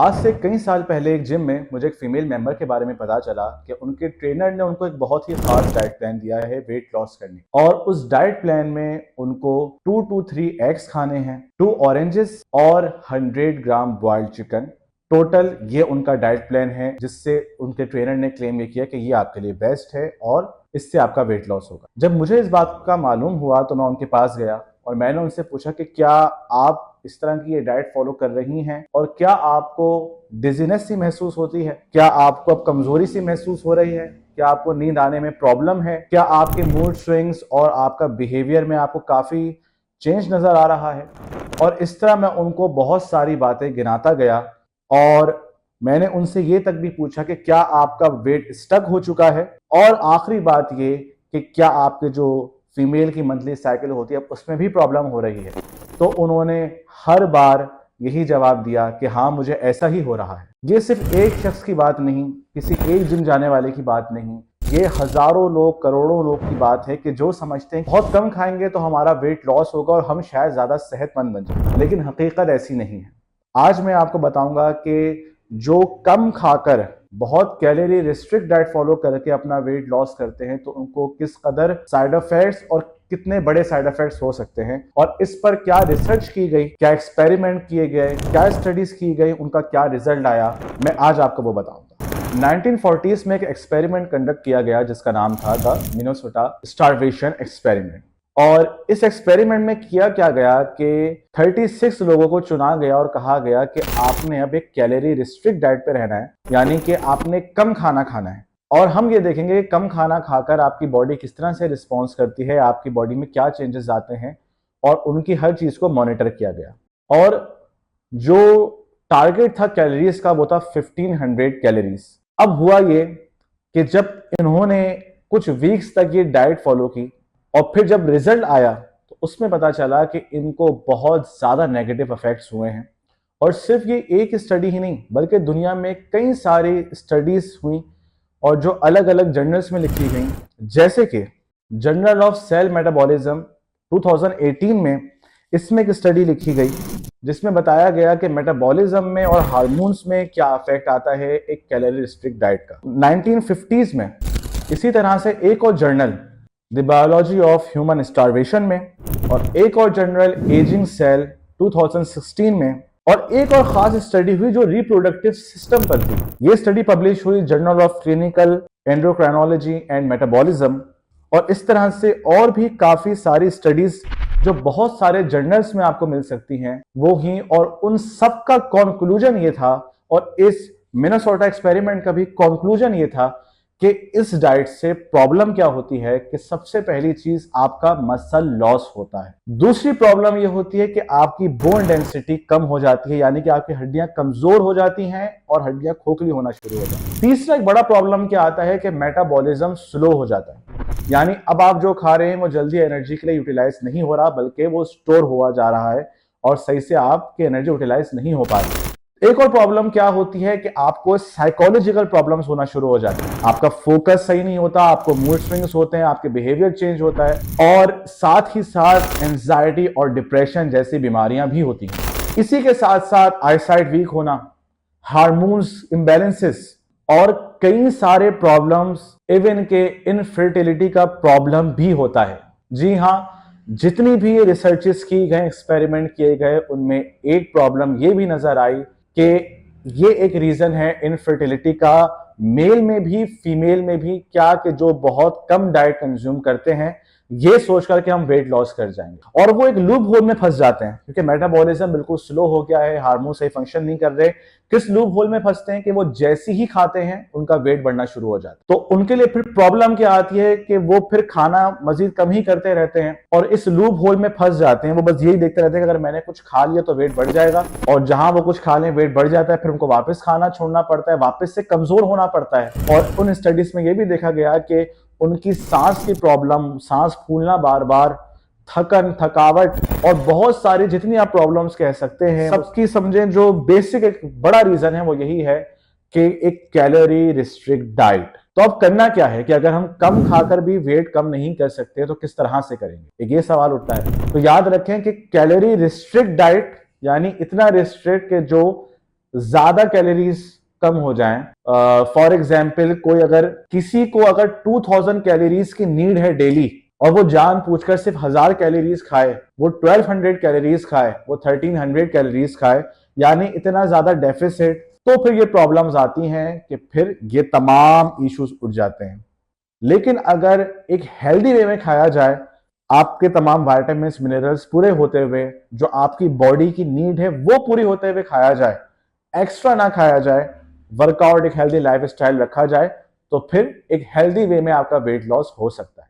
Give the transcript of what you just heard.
आज से कई साल पहले एक जिम में मुझे एक फीमेल मेंबर के बारे में पता चला कि उनके ट्रेनर ने उनको एक बहुत ही खास डाइट प्लान दिया है वेट लॉस करने। और उस डाइट प्लान में उनको 2 to 3 एग्स खाने हैं, 2 ऑरेंजेस और 100 ग्राम बॉइल्ड चिकन। टोटल ये उनका डाइट प्लान है, जिससे उनके ट्रेनर ने क्लेम ये किया कि ये आपके लिए बेस्ट है और इससे आपका वेट लॉस होगा। जब मुझे इस बात का मालूम हुआ तो मैं उनके पास गया और मैंने उनसे पूछा कि क्या आप इस तरह की ये डाइट फॉलो कर रही हैं और क्या आपको डिजीनेस सी महसूस होती है, क्या आपको अब कमजोरी सी महसूस हो रही है, क्या आपको नींद आने में प्रॉब्लम है, क्या आपके मूड स्विंग्स और आपका बिहेवियर में आपको काफी चेंज नजर आ रहा है। और इस तरह मैं उनको बहुत सारी बातें गिनाता गया और मैंने उनसे ये तक भी पूछा कि क्या आपका वेट स्टक हो चुका है, और आखिरी बात ये कि क्या आपके जो फीमेल की मंथली साइकिल होती है उसमें भी प्रॉब्लम हो रही है। तो उन्होंने हर बार यही जवाब दिया कि हाँ, मुझे ऐसा ही हो रहा है। ये सिर्फ एक शख्स की बात नहीं, किसी एक जिम जाने वाले की बात नहीं, ये हजारों लोग, करोड़ों लोग की बात है कि जो समझते हैं बहुत कम खाएंगे तो हमारा वेट लॉस होगा और हम शायद ज्यादा सेहतमंद बन जाएंगे, लेकिन हकीकत ऐसी नहीं है। आज मैं आपको बताऊंगा कि जो कम खाकर बहुत कैलोरी रिस्ट्रिक्ट डाइट फॉलो करके अपना वेट लॉस करते हैं तो उनको किस कदर साइड इफेक्ट्स और कितने बड़े साइड इफेक्ट्स हो सकते हैं, और इस पर क्या रिसर्च की गई, क्या एक्सपेरिमेंट किए गए, क्या स्टडीज की गई, उनका क्या रिजल्ट आया, मैं आज आपको वो बताऊंगा। 1940s में एक एक्सपेरिमेंट कंडक्ट किया गया जिसका नाम था द मिनेसोटा स्टारवेशन एक्सपेरिमेंट। और इस एक्सपेरिमेंट में किया क्या गया कि 36 लोगों को चुना गया और कहा गया कि आपने अब एक कैलोरी रिस्ट्रिक्ट डाइट पे रहना है, यानी कि आपने कम खाना खाना है। और हम ये देखेंगे कि कम खाना खाकर आपकी बॉडी किस तरह से रिस्पॉन्स करती है, आपकी बॉडी में क्या चेंजेस आते हैं, और उनकी हर चीज को मॉनिटर किया गया। और जो टारगेट था कैलोरीज का वो था 1500 कैलोरीज। अब हुआ ये कि जब इन्होंने कुछ वीक्स तक ये डाइट फॉलो की और फिर जब रिजल्ट आया तो उसमें पता चला कि इनको बहुत ज्यादा नेगेटिव इफेक्ट्स हुए हैं। और सिर्फ ये एक स्टडी ही नहीं बल्कि दुनिया में कई सारी स्टडीज हुई और जो अलग अलग जर्नल्स में लिखी गई, जैसे कि जर्नल ऑफ सेल मेटाबॉलिज्म 2018 में इसमें एक स्टडी लिखी गई जिसमें बताया गया कि मेटाबॉलिज्म में और हार्मोन्स में क्या इफेक्ट आता है एक कैलोरी रिस्ट्रिक्ट डाइट का। 1950s में इसी तरह से एक और journal the biology of human starvation में, और एक और जर्नल एजिंग सेल 2016 में, और एक और खास स्टडी हुई जो रिप्रोडक्टिव सिस्टम पर थी। ये स्टडी पब्लिश हुई journal of clinical endocrinology and metabolism. और इस तरह से और भी काफी सारी स्टडीज जो बहुत सारे जर्नल्स में आपको मिल सकती हैं वो ही, और उन सब का कंक्लूजन ये था, और इस मिनेसोटा एक्सपेरिमेंट का भी कंक्लूजन ये था कि इस डाइट से प्रॉब्लम क्या होती है कि सबसे पहली चीज आपका मसल लॉस होता है। दूसरी प्रॉब्लम ये होती है कि आपकी बोन डेंसिटी कम हो जाती है, यानी कि आपकी हड्डियां कमजोर हो जाती हैं और हड्डियां खोखली होना शुरू हो जाती है। तीसरा एक बड़ा प्रॉब्लम क्या आता है कि मेटाबॉलिज्म स्लो हो जाता है, यानी अब आप जो खा रहे हैं वो जल्दी एनर्जी के लिए यूटिलाइज नहीं हो रहा बल्कि वो स्टोर हुआ जा रहा है और सही से आपकी एनर्जी यूटिलाइज नहीं हो पा रही। एक और प्रॉब्लम क्या होती है कि आपको साइकोलॉजिकल प्रॉब्लम्स होना शुरू हो जाते हैं, आपका फोकस सही नहीं होता, आपको मूड स्विंग्स होते हैं, आपके बिहेवियर चेंज होता है, और साथ ही साथ एंजाइटी और डिप्रेशन जैसी बीमारियां भी होती हैं। इसी के साथ साथ आईसाइट वीक होना, हार्मोन्स इम्बैलेंसेस और कई सारे प्रॉब्लम्स, इवन के इनफर्टिलिटी का प्रॉब्लम भी होता है। जी हाँ, जितनी भी ये रिसर्चेस की गए, एक्सपेरिमेंट किए गए, उनमें एक प्रॉब्लम ये भी नजर आई कि ये एक रीजन है इनफर्टिलिटी का, मेल में भी फीमेल में भी, क्या कि जो बहुत कम डाइट कंज्यूम करते हैं ये सोच करके हम वेट लॉस कर जाएंगे, और वो एक लूप होल में फंस जाते हैं क्योंकि मेटाबॉलिज्म बिल्कुल स्लो हो गया है, हार्मोन सही फंक्शन नहीं कर रहे। किस लूप होल में फंसते हैं कि वो जैसे ही खाते हैं उनका वेट बढ़ना शुरू हो जाता है। तो उनके लिए फिर प्रॉब्लम क्या आती है कि वो फिर खाना मजीद कम ही करते रहते हैं और इस लूप होल में फंस जाते हैं। वो बस यही देखते रहते हैं कि अगर मैंने कुछ खा लिया तो वेट बढ़ जाएगा, और जहां वो कुछ खा लें वेट बढ़ जाता है, फिर उनको वापस खाना छोड़ना पड़ता है, वापस से कमजोर होना पड़ता है। और उन स्टडीज में यह भी देखा गया कि उनकी सांस की प्रॉब्लम, सांस फूलना बार बार, थकन, थकावट और बहुत सारी जितनी आप प्रॉब्लम्स कह सकते हैं, सबकी समझें जो बेसिक एक बड़ा रीजन है वो यही है कि एक कैलोरी रिस्ट्रिक्ट डाइट। तो अब करना क्या है कि अगर हम कम खाकर भी वेट कम नहीं कर सकते तो किस तरह से करेंगे, एक ये सवाल उठता है। तो याद रखें कि कैलोरी रिस्ट्रिक्ट डाइट यानी इतना रिस्ट्रिक्ट कि जो ज्यादा कैलोरीज कम हो जाएं। फॉर एग्जाम्पल कोई अगर किसी को अगर 2000 कैलोरीज की नीड है डेली और वो जान पूछकर सिर्फ 1000 कैलोरीज खाए, वो 1200 कैलोरीज खाए, वो 1300 कैलोरीज खाए, यानी इतना ज्यादा डेफिसिट, तो फिर ये प्रॉब्लम्स आती हैं कि फिर ये तमाम इश्यूज उठ जाते हैं। लेकिन अगर एक हेल्दी वे में खाया जाए, आपके तमाम वाइटामिन मिनरल्स पूरे होते हुए, जो आपकी बॉडी की नीड है वो पूरी होते हुए खाया जाए, एक्स्ट्रा ना खाया जाए, वर्कआउट, एक हेल्दी लाइफ स्टाइल रखा जाए, तो फिर एक हेल्दी वे में आपका वेट लॉस हो सकता है।